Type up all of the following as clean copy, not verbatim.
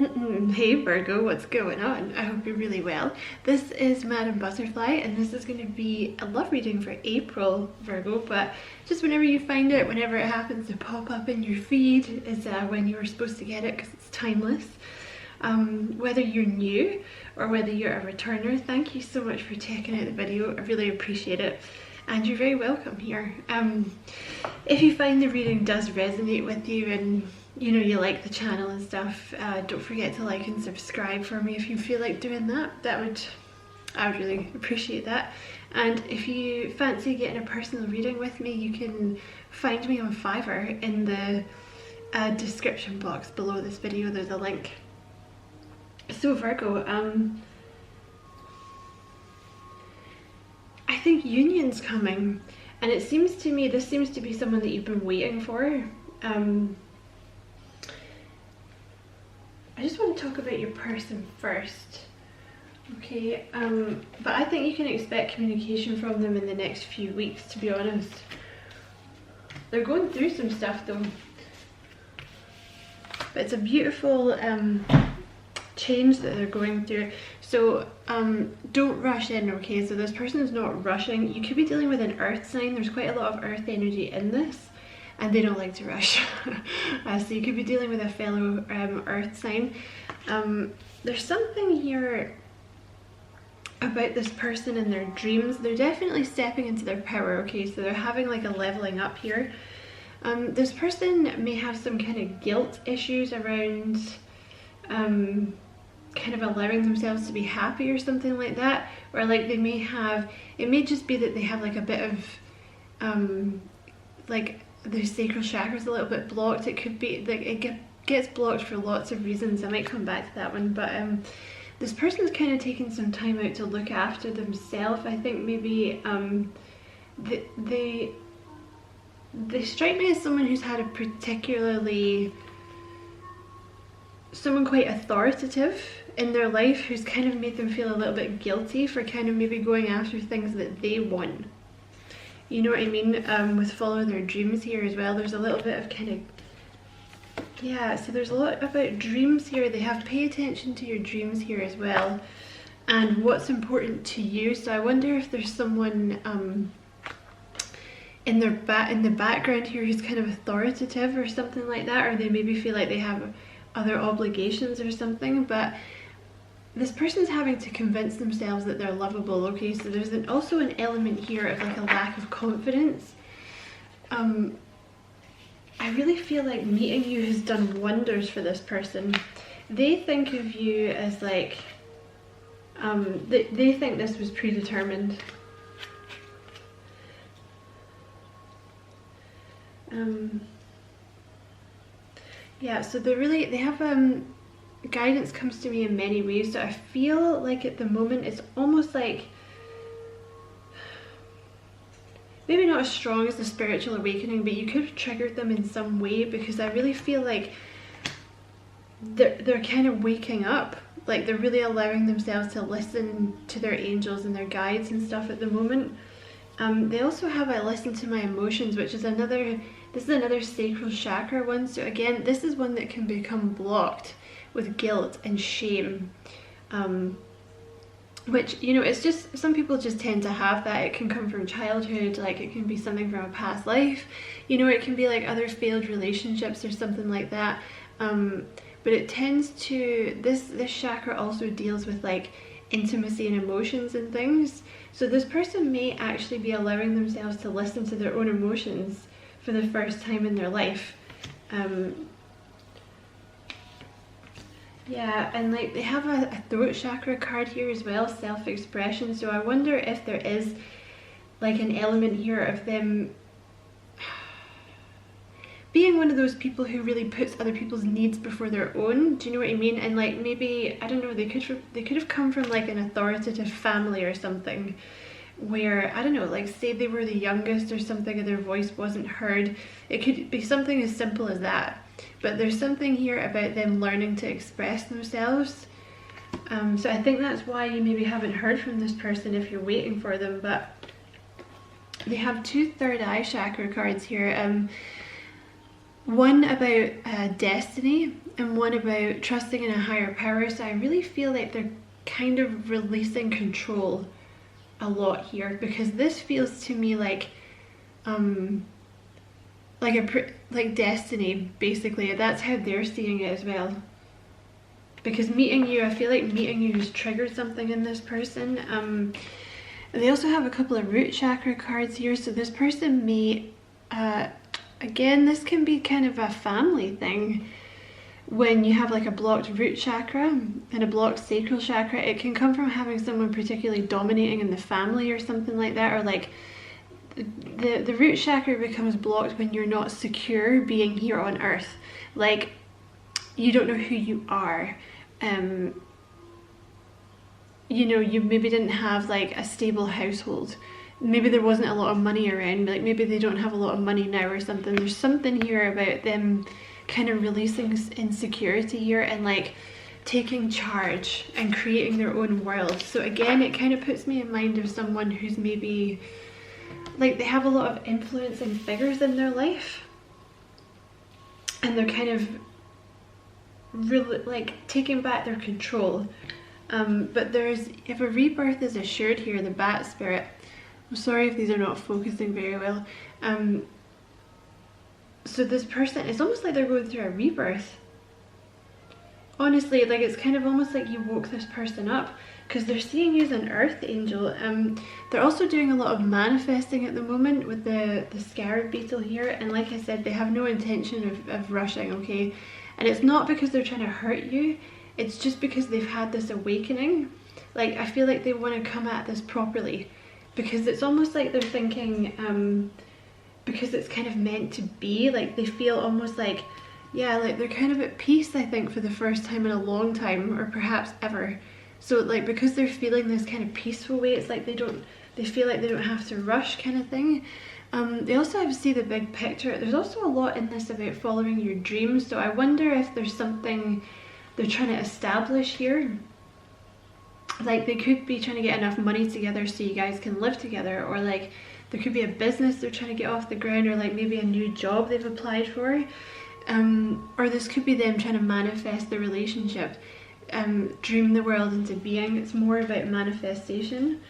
Hey Virgo, what's going on? I hope you're really well. This is Madam Butterfly and this is going to be a love reading for April, Virgo, but just whenever you find it, whenever it happens to pop up in your feed is when you were supposed to get it because it's timeless. Whether you're new or whether you're a returner, thank you so much for checking out the video. I really appreciate it and you're very welcome here. If you find the reading does resonate with you and you know you like the channel and stuff, don't forget to like and subscribe for me if you feel like doing that. I would really appreciate that. And if you fancy getting a personal reading with me, you can find me on Fiverr. In the description box below this video there's a link. So Virgo, I think union's coming, and it seems to me this seems to be someone that you've been waiting for. I just want to talk about your person first, okay? But I think you can expect communication from them in the next few weeks, to be honest. They're going through some stuff though, but it's a beautiful change that they're going through. So don't rush in, okay? So this person is not rushing. You could be dealing with an earth sign. There's quite a lot of earth energy in this and they don't like to rush. So you could be dealing with a fellow earth sign. There's something here about this person and their dreams. They're definitely stepping into their power, okay? So they're having like a leveling up here. This person may have some kind of guilt issues around kind of allowing themselves to be happy or something like that, or like they may have, it may just be that they have like a bit of like their sacral chakra is a little bit blocked. It could be like it gets blocked for lots of reasons. I might come back to that one, but this person's kind of taking some time out to look after themselves. I think maybe they strike me as someone who's had a particularly, someone quite authoritative in their life who's kind of made them feel a little bit guilty for kind of maybe going after things that they want. You know what I mean? With following their dreams here as well, there's a little bit of kind of, yeah, so there's a lot about dreams here. They have pay attention to your dreams here as well and what's important to you. So I wonder if there's someone in the background here who's kind of authoritative or something like that, or they maybe feel like they have other obligations or something, but this person's having to convince themselves that they're lovable, okay? So there's also an element here of like a lack of confidence. I really feel like meeting you has done wonders for this person. They think of you as like, they think this was predetermined. Yeah, so they have guidance comes to me in many ways. So I feel like at the moment it's almost like maybe not as strong as the spiritual awakening, but you could have triggered them in some way, because I really feel like they're kind of waking up, like they're really allowing themselves to listen to their angels and their guides and stuff at the moment. They also have I listen to my emotions, which is another, this is another sacral chakra one. So again, this is one that can become blocked with guilt and shame, which, you know, it's just, some people just tend to have that. It can come from childhood, like it can be something from a past life, you know, it can be like other failed relationships or something like that. But it tends to, this chakra also deals with like intimacy and emotions and things. So this person may actually be allowing themselves to listen to their own emotions for the first time in their life. Yeah, and like they have a throat chakra card here as well, self-expression. So I wonder if there is like an element here of them being one of those people who really puts other people's needs before their own. Do you know what I mean? And like maybe, I don't know, they could have come from like an authoritative family or something, where, I don't know, like say they were the youngest or something and their voice wasn't heard. It could be something as simple as that. But there's something here about them learning to express themselves. So I think that's why you maybe haven't heard from this person if you're waiting for them. But they have two third eye chakra cards here. One about destiny and one about trusting in a higher power. So I really feel like they're kind of releasing control a lot here, because this feels to me like like destiny, basically. That's how they're seeing it as well. Because meeting you, I feel like meeting you has triggered something in this person. They also have a couple of root chakra cards here, so this person may, again, this can be kind of a family thing. When you have like a blocked root chakra and a blocked sacral chakra, it can come from having someone particularly dominating in the family or something like that, or like the root chakra becomes blocked when you're not secure being here on earth. Like, you don't know who you are. You know, you maybe didn't have like a stable household. Maybe there wasn't a lot of money around, like maybe they don't have a lot of money now or something. There's something here about them kind of releasing insecurity here and like taking charge and creating their own world. So again, it kind of puts me in mind of someone who's maybe like, they have a lot of influencing figures in their life, and they're kind of really like taking back their control. But there's, if a rebirth is assured here, the bat spirit, I'm sorry if these are not focusing very well. So this person, it's almost like they're going through a rebirth. Honestly, like, it's kind of almost like you woke this person up, because they're seeing you as an earth angel. They're also doing a lot of manifesting at the moment with the scarab beetle here, and like I said, they have no intention of rushing, okay? And it's not because they're trying to hurt you, it's just because they've had this awakening. Like, I feel like they want to come at this properly, because it's almost like they're thinking, because it's kind of meant to be, like they feel almost like, yeah, like they're kind of at peace, I think, for the first time in a long time, or perhaps ever. So like, because they're feeling this kind of peaceful way, it's like they feel like they don't have to rush, kind of thing. They also have to see the big picture. There's also a lot in this about following your dreams, so I wonder if there's something they're trying to establish here. Like, they could be trying to get enough money together so you guys can live together, or like there could be a business they're trying to get off the ground, or like maybe a new job they've applied for. Or this could be them trying to manifest the relationship, dream the world into being. It's more about manifestation.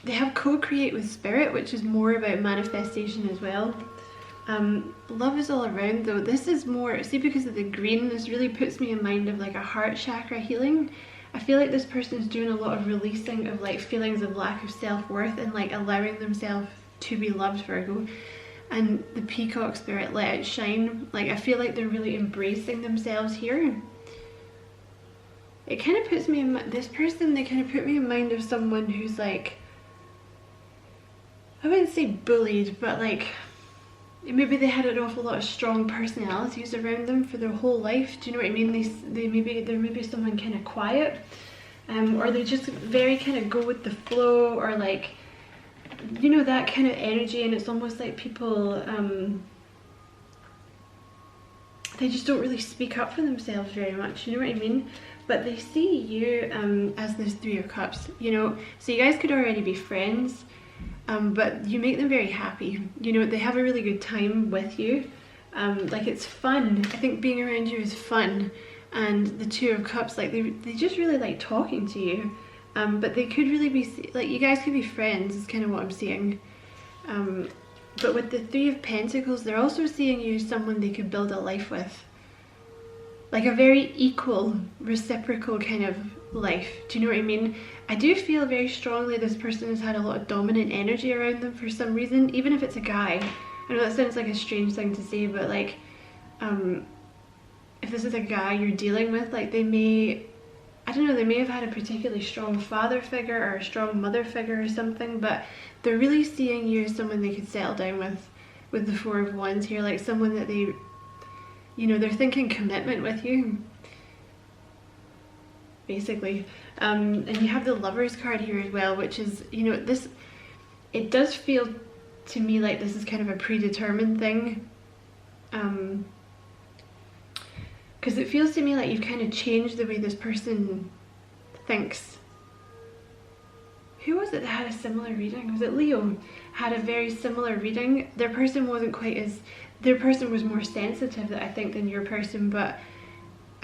They have co-create with spirit, which is more about manifestation as well. Love is all around though. This is more, see, because of the green, this really puts me in mind of like a heart chakra healing. I feel like this person is doing a lot of releasing of like feelings of lack of self-worth and like allowing themselves to be loved, Virgo. And the peacock spirit, let it shine. Like, I feel like they're really embracing themselves here. It kind of puts me in, this person, they kind of put me in mind of someone who's like, I wouldn't say bullied, but like, maybe they had an awful lot of strong personalities around them for their whole life. Do you know what I mean? They're maybe someone kind of quiet, or they just very kind of go with the flow, or like, you know, that kind of energy. And it's almost like people, they just don't really speak up for themselves very much. You know what I mean? But they see you as this Three of Cups. You know, so you guys could already be friends. But you make them very happy. You know, they have a really good time with you. Like, it's fun. I think being around you is fun. And the Two of Cups, like, they just really like talking to you. But they could really be, like, you guys could be friends, is kind of what I'm seeing. But with the Three of Pentacles, they're also seeing you as someone they could build a life with. Like a very equal, reciprocal kind of life. Do you know what I mean? I do feel very strongly this person has had a lot of dominant energy around them for some reason, even if it's a guy. I know that sounds like a strange thing to say, but like, if this is a guy you're dealing with, like, they may, I don't know, they may have had a particularly strong father figure or a strong mother figure or something, but they're really seeing you as someone they could settle down with the Four of Wands here, like someone that they, you know, they're thinking commitment with you, basically. And you have the Lovers card here as well, which is, you know, this, it does feel to me like this is kind of a predetermined thing, because it feels to me like you've kind of changed the way this person thinks. Who was it that had a similar reading? Was it Leo? Had a very similar reading. Their person wasn't quite as, their person was more sensitive, I think, than your person, but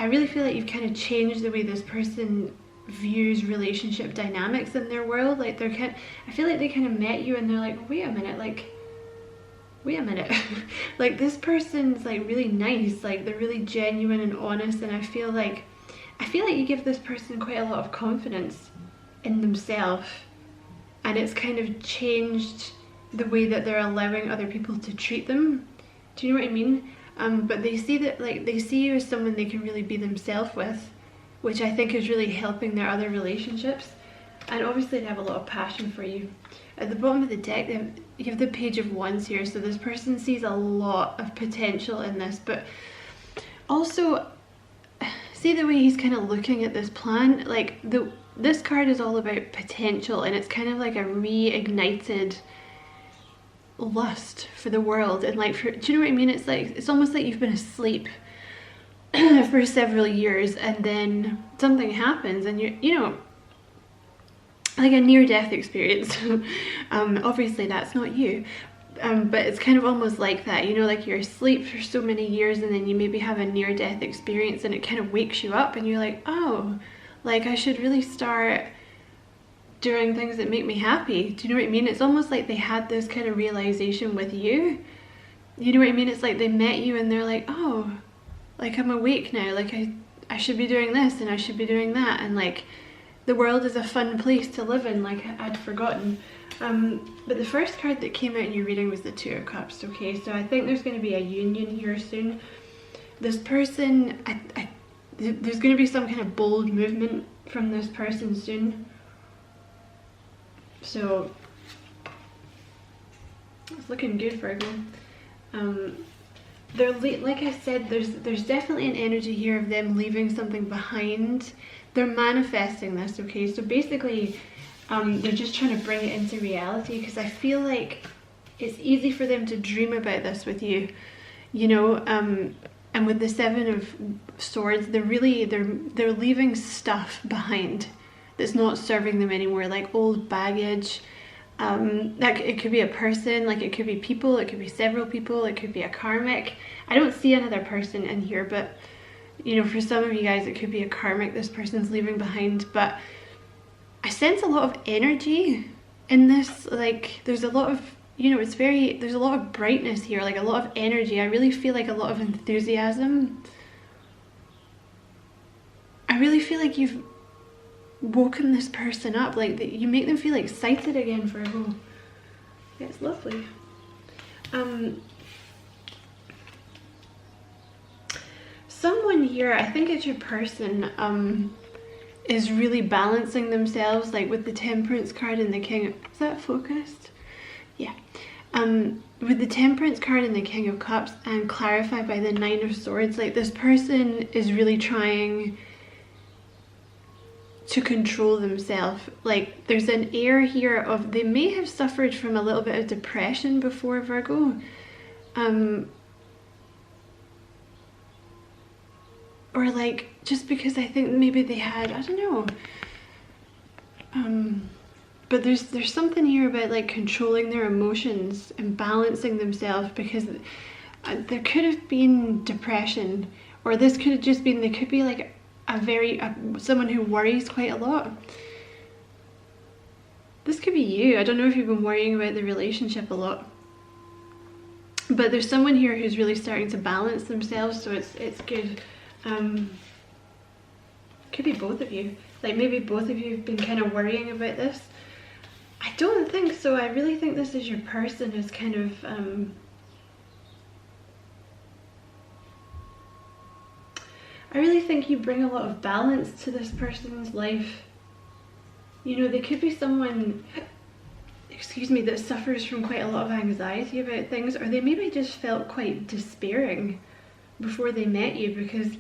I really feel like you've kind of changed the way this person views relationship dynamics in their world. Like I feel like they kind of met you and they're like, wait a minute, like this person's like really nice, like they're really genuine and honest, and I feel like you give this person quite a lot of confidence in themselves, and it's kind of changed the way that they're allowing other people to treat them. Do you know what I mean? But they see that, like, they see you as someone they can really be themselves with, which I think is really helping their other relationships. And obviously they have a lot of passion for you. At the bottom of the deck, you have the Page of Wands here, so this person sees a lot of potential in this, but also see the way he's kind of looking at this plan. Like, this card is all about potential, and it's kind of like a reignited lust for the world, and like, do you know what I mean? It's like, it's almost like you've been asleep for several years, and then something happens, and you know, like a near-death experience. Obviously that's not you, but it's kind of almost like that, you know, like you're asleep for so many years and then you maybe have a near-death experience and it kind of wakes you up and you're like, oh, like I should really start doing things that make me happy. Do you know what I mean? It's almost like they had this kind of realization with you. You know what I mean? It's like they met you and they're like, oh, like I'm awake now, like I should be doing this and I should be doing that, and like the world is a fun place to live in, like I'd forgotten. But the first card that came out in your reading was the Two of Cups, okay? So I think there's going to be a union here soon. This person, there's going to be some kind of bold movement from this person soon. So it's looking good, Virgo. They're like I said, there's definitely an energy here of them leaving something behind. They're manifesting this, okay? So basically, they're just trying to bring it into reality, because I feel like it's easy for them to dream about this with you, you know. And with the Seven of Swords, they're leaving stuff behind that's not serving them anymore, like old baggage. Like it could be a person, like it could be people, it could be several people, it could be a karmic. I don't see another person in here, but you know, for some of you guys it could be a karmic this person's leaving behind. But I sense a lot of energy in this, like there's a lot of, you know, there's a lot of brightness here, like a lot of energy. I really feel like a lot of enthusiasm. I really feel like you've woken this person up, like you make them feel excited again, Virgo. Yeah, it's lovely. Someone here, I think it's your person, is really balancing themselves, like with the Temperance card and the King. Is that focused? Yeah. With the Temperance card and the King of Cups, and clarified by the Nine of Swords, like this person is really trying to control themselves. Like there's an air here of, they may have suffered from a little bit of depression before, Virgo. Or like, just because I think maybe they had, I don't know. But there's something here about like controlling their emotions and balancing themselves, because there could have been depression, or this could have just been, they could be like someone who worries quite a lot. This could be you. I don't know if you've been worrying about the relationship a lot, but there's someone here who's really starting to balance themselves, so it's good. Could be both of you. Like maybe both of you have been kind of worrying about this. I don't think so. I really think this is your person who's kind of I really think you bring a lot of balance to this person's life. You know, they could be someone, excuse me, that suffers from quite a lot of anxiety about things, or they maybe just felt quite despairing before they met you, because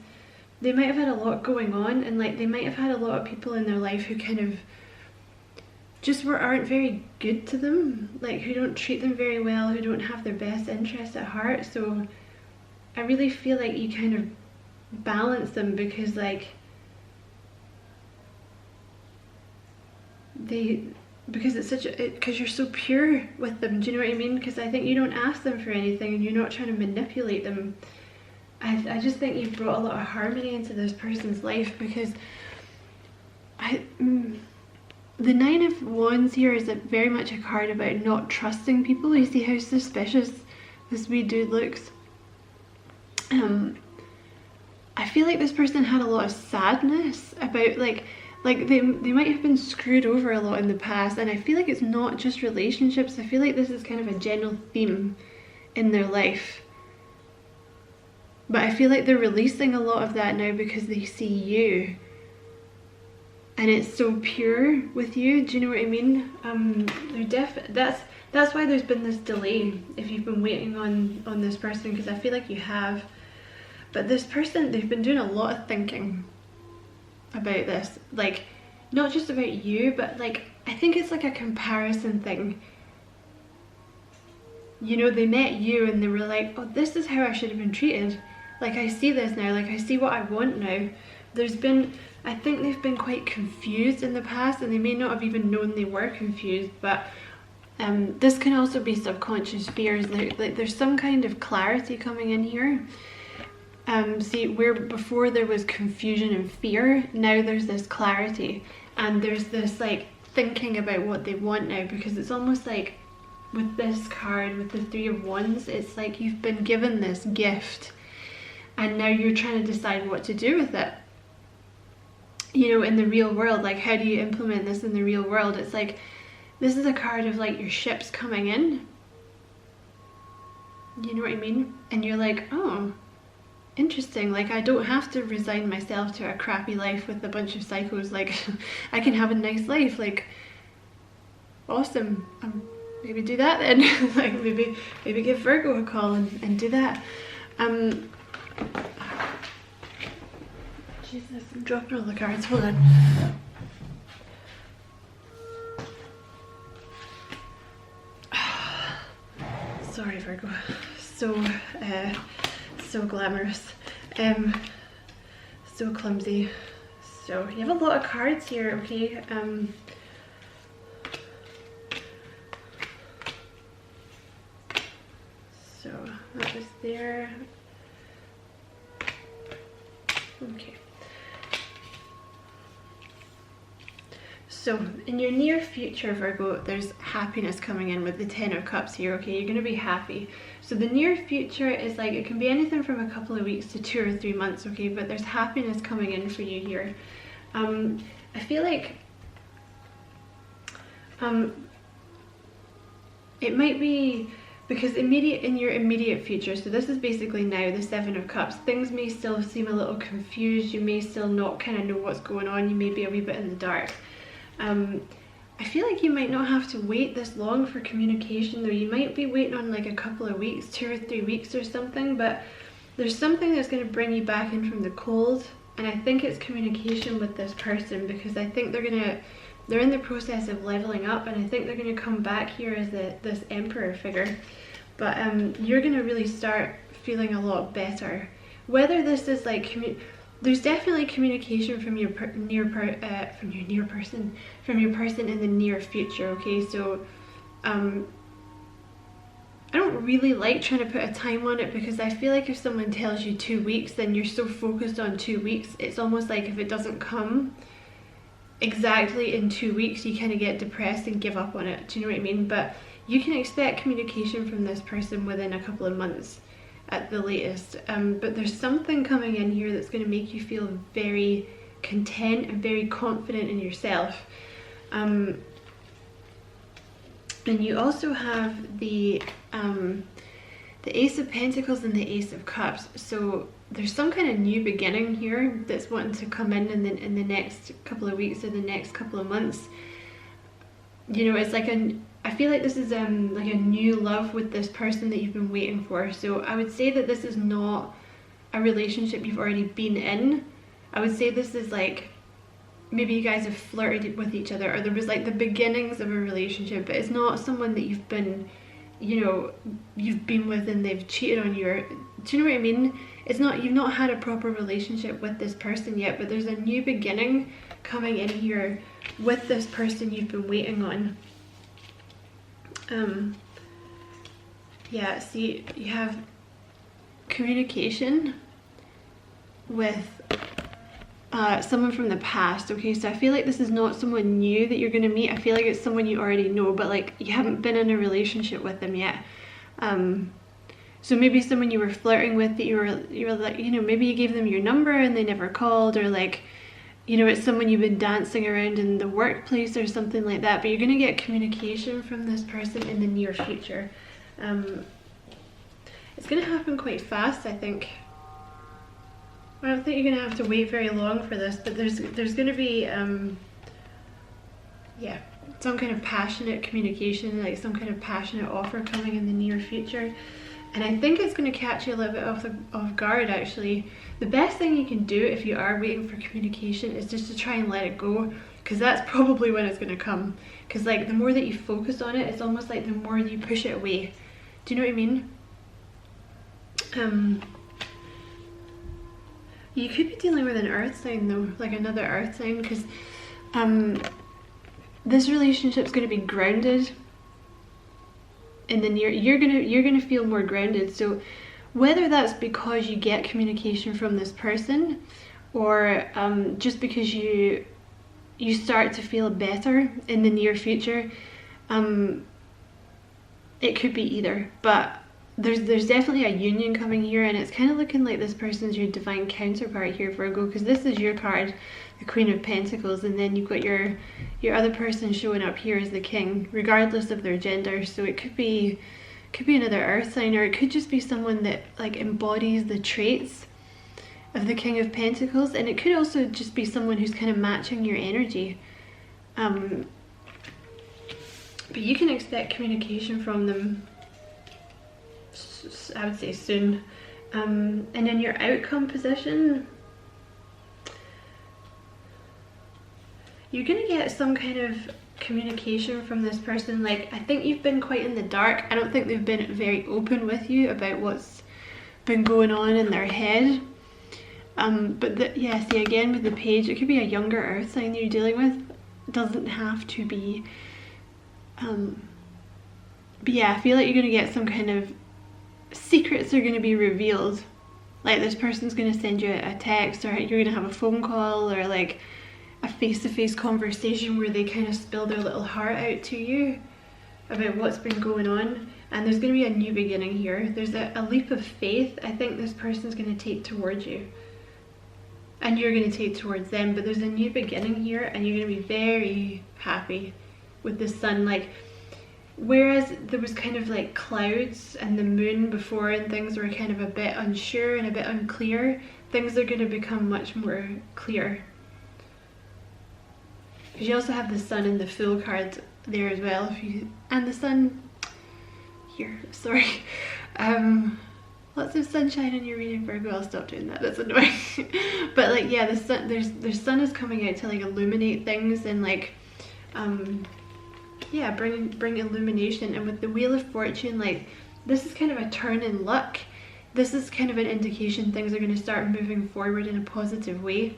they might have had a lot going on, and like they might have had a lot of people in their life who kind of just aren't very good to them, like who don't treat them very well, who don't have their best interests at heart. So I really feel like you kind of balance them, because like because it's because you're so pure with them. Do you know what I mean? Because I think you don't ask them for anything and you're not trying to manipulate them. I just think you've brought a lot of harmony into this person's life, because the Nine of Wands here is very much a card about not trusting people. You see how suspicious this wee dude looks? I feel like this person had a lot of sadness about like they might have been screwed over a lot in the past, and I feel like it's not just relationships. I feel like this is kind of a general theme in their life. But I feel like they're releasing a lot of that now because they see you. And it's so pure with you, do you know what I mean? That's why there's been this delay, if you've been waiting on this person, because I feel like you have. But this person, they've been doing a lot of thinking about this, like not just about you, but like I think it's like a comparison thing. You know, they met you and they were like, oh, this is how I should have been treated. Like I see this now, like I see what I want now. I think they've been quite confused in the past, and they may not have even known they were confused, but this can also be subconscious fears. Like there's some kind of clarity coming in here. See, where before there was confusion and fear, now there's this clarity, and there's this like thinking about what they want now, because it's almost like with this card, with the Three of Wands, it's like you've been given this gift and now you're trying to decide what to do with it. You know, in the real world, like how do you implement this in the real world? It's like, this is a card of like your ships coming in. You know what I mean? And you're like, oh, interesting, like I don't have to resign myself to a crappy life with a bunch of psychos. Like I can have a nice life, like awesome. Maybe do that then. Like maybe give Virgo a call and do that. Jesus, I'm dropping all the cards, hold on. Sorry Virgo, so glamorous, so clumsy. So you have a lot of cards here, okay? So that was there. Okay. So in your near future, Virgo, there's happiness coming in with the Ten of Cups here, okay? You're going to be happy. So the near future is like, it can be anything from a couple of weeks to 2 or 3 months, okay? But there's happiness coming in for you here. I feel like it might be because in your immediate future, so this is basically now the Seven of Cups, things may still seem a little confused. You may still not kind of know what's going on. You may be a wee bit in the dark. I feel like you might not have to wait this long for communication though. You might be waiting on like a couple of weeks, 2 or 3 weeks or something, but there's something that's going to bring you back in from the cold, and I think it's communication with this person, because I think they're in the process of leveling up, and I think they're going to come back here as this Emperor figure. But you're going to really start feeling a lot better. Whether this is like there's definitely communication from your person in the near future, okay? So I don't really like trying to put a time on it, because I feel like if someone tells you 2 weeks, then you're so focused on 2 weeks, it's almost like if it doesn't come exactly in 2 weeks, you kind of get depressed and give up on it. Do you know what I mean? But you can expect communication from this person within a couple of months at the latest. But there's something coming in here that's going to make you feel very content and very confident in yourself. And you also have the Ace of Pentacles and the Ace of Cups. So there's some kind of new beginning here that's wanting to come in the next couple of weeks or the next couple of months. You know, it's like I feel like this is like a new love with this person that you've been waiting for. So I would say that this is not a relationship you've already been in. I would say this is like, maybe you guys have flirted with each other, or there was like the beginnings of a relationship, but it's not someone that you've been, you know, you've been with and they've cheated on you. Do you know what I mean? It's not, you've not had a proper relationship with this person yet, but there's a new beginning coming in here with this person you've been waiting on. Yeah, see, you have communication with someone from the past. Okay, so I feel like this is not someone new that you're going to meet. I feel like it's someone you already know, but like you haven't been in a relationship with them yet. So maybe someone you were flirting with that you were like, you know, maybe you gave them your number and they never called, or like, you know, it's someone you've been dancing around in the workplace or something like that. But you're going to get communication from this person in the near future. It's going to happen quite fast, I think. I don't think you're going to have to wait very long for this, but there's going to be, yeah, some kind of passionate communication, like some kind of passionate offer coming in the near future. And I think it's going to catch you a little bit off guard, actually. The best thing you can do if you are waiting for communication is just to try and let it go, because that's probably when it's going to come. Because like the more that you focus on it, it's almost like the more you push it away. Do you know what I mean? You could be dealing with an earth sign though, like another earth sign, because this relationship's going to be grounded in the near. You're gonna feel more grounded. So whether that's because you get communication from this person, or just because you start to feel better in the near future, it could be either. But there's definitely a union coming here, and it's kind of looking like this person's your divine counterpart here, Virgo, because this is your card, the Queen of Pentacles, and then you've got your other person showing up here as the King, regardless of their gender. So it could be another earth sign, or it could just be someone that like embodies the traits of the King of Pentacles, and it could also just be someone who's kind of matching your energy. But you can expect communication from them, I would say, soon. And in your outcome position, you're gonna get some kind of communication from this person. Like, I think you've been quite in the dark. I don't think they've been very open with you about what's been going on in their head. But yeah, see, again with the page, it could be a younger earth sign that you're dealing with. It doesn't have to be. But yeah, I feel like you're gonna get some kind of secrets are going to be revealed. Like this person's going to send you a text, or you're going to have a phone call, or like a face-to-face conversation where they kind of spill their little heart out to you about what's been going on. And there's going to be a new beginning here. There's a leap of faith I think this person's going to take towards you, and you're going to take towards them. But there's a new beginning here, and you're going to be very happy with the sun. Like, whereas there was kind of like clouds and the moon before, and things were kind of a bit unsure and a bit unclear, things are going to become much more clear. Because you also have the sun and the Fool card there as well. And the sun here, sorry. Lots of sunshine in your reading, Virgo. I'll stop doing that, that's annoying. But like, yeah, the sun, there's sun is coming out to like illuminate things, and like yeah, bring illumination. And with the Wheel of Fortune, like, this is kind of a turn in luck. This is kind of an indication things are going to start moving forward in a positive way.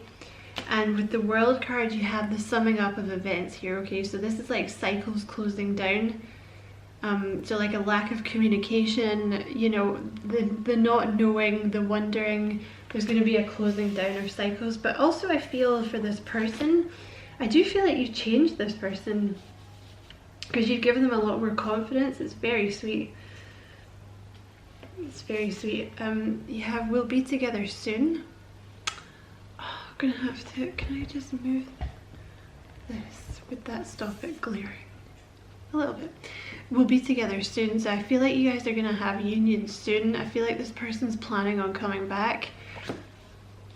And with the World card, you have the summing up of events here. Okay, so this is like cycles closing down. So like a lack of communication, you know, the not knowing, the wondering. There's going to be a closing down of cycles. But also I feel for this person, I do feel like you've changed this person, because you've given them a lot more confidence. It's very sweet. It's very sweet. You have "we'll be together soon." Oh, I'm gonna have to, can I just move this? Would that stop it glaring? A little bit. "We'll be together soon." So I feel like you guys are gonna have union soon. I feel like this person's planning on coming back.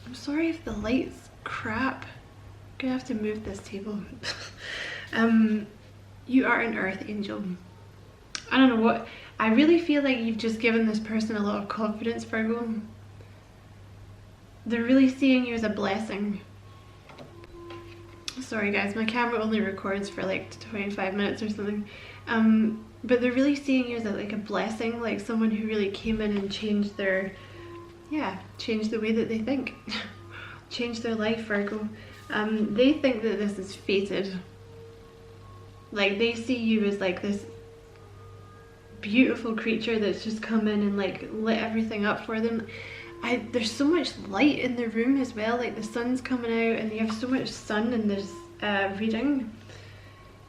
I'm sorry if the light's crap. I'm gonna have to move this table. You are an earth angel. I don't know what, I really feel like you've just given this person a lot of confidence, Virgo. They're really seeing you as a blessing. Sorry guys, my camera only records for like 25 minutes or something. But they're really seeing you as like a blessing, like someone who really came in and changed their, yeah, changed the way that they think. Changed their life, Virgo. They think that this is fated. Like, they see you as like this beautiful creature that's just come in and like lit everything up for them. there's so much light in the room as well, like the sun's coming out and you have so much sun in this reading.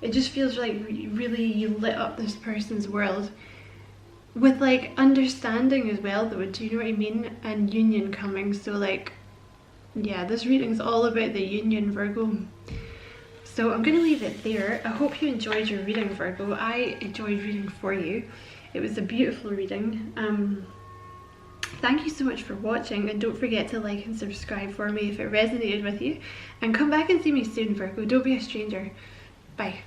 It just feels like really you lit up this person's world with like understanding as well though, do you know what I mean? And union coming, so like, yeah, this reading's all about the union, Virgo. So I'm going to leave it there. I hope you enjoyed your reading, Virgo. I enjoyed reading for you. It was a beautiful reading. Thank you so much for watching, and don't forget to like and subscribe for me if it resonated with you. And come back and see me soon, Virgo. Don't be a stranger. Bye.